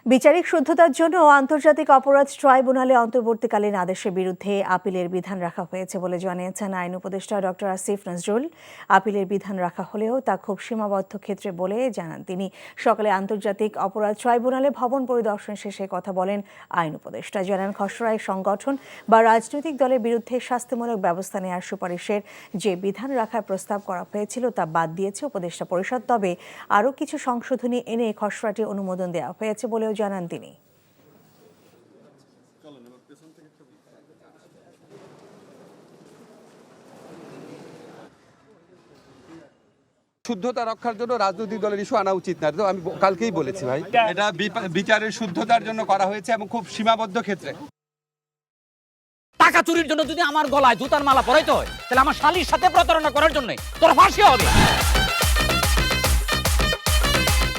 বিচারিক শুদ্ধতার জন্য আন্তর্জাতিক অপরাধ ট্রাইব্যুনালে অন্তর্বর্তীকালীন আদেশের বিরুদ্ধে আপিলের বিধান রাখা হয়েছে বলে জানিয়েছেন আইন উপদেষ্টা ডক্টর আসিফ নজরুল। আপিলের বিধান রাখা হলেও তা খুব সীমাবদ্ধ ক্ষেত্রে বলে জানান তিনি। সকালে আন্তর্জাতিক অপরাধ ট্রাইব্যুনালে ভবন পরিদর্শন শেষে কথা বলেন আইন উপদেষ্টা। জানান খসড়ায় সংগঠন বা রাজনৈতিক দলের বিরুদ্ধে শাস্তিমূলক ব্যবস্থা নেওয়ার সুপারিশের যে বিধান রাখার প্রস্তাব করা হয়েছিল তা বাদ দিয়েছে উপদেষ্টা পরিষদ। তবে আরও কিছু সংশোধনী এনে খসড়াটি অনুমোদন দেওয়া হয়েছে বলেও জানান তিনি। শুদ্ধতা রক্ষার জন্য রাজনৈতিক দলের ইস্যু আনা উচিত না, তো আমি কালকেই বলেছি ভাই, এটা বিচারের শুদ্ধতার জন্য করা হয়েছে এবং খুব সীমাবদ্ধ ক্ষেত্রে। টাকা চুরির জন্য যদি আমার গলায় জুতার মালা পরাইতে হয়, তাহলে আমার শালীর সাথে প্রতারণা করার জন্য তোর ফাঁসি হবে।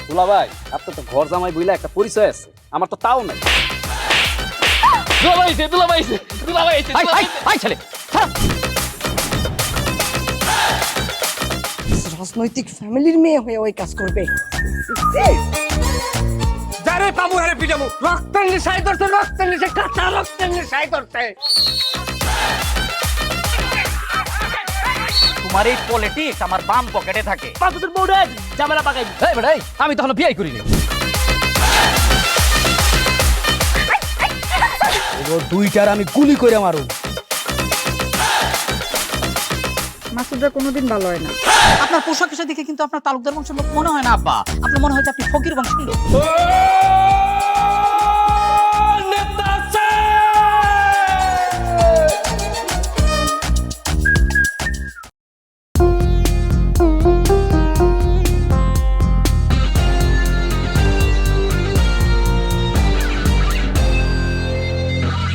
দুলা ভাই, আপনার তো ঘর জামাই বইলা একটা পরিচয় আছে, আমার তো তাও নাই। রাজনৈতিক ফ্যামিলির মেয়ে হয়ে ওই কাজ করবে। যারে পাবো আরে পিটাবো, রক্তের নেশায় ধরতে, রক্তের নেশায়, কাঁচা রক্তের নেশায় ধরতে। তোমার এই পলিটিক্স আমার বাম পকেটে থাকে। পাঁচদের বউরে ঝামেলা পাকাই। এই বেটাই, আমি তখন বিয়ে করিনি। দুইটার আমি গুলি করে মারু। মাসুদরা কোনোদিন ভালো হয় না। আপনার পোশাক আশাক দেখে কিন্তু আপনার তালুকদার বংশের লোক মনে হয় না আব্বা, আপনার মনে হয় যে আপনি ফকির বংশের লোক।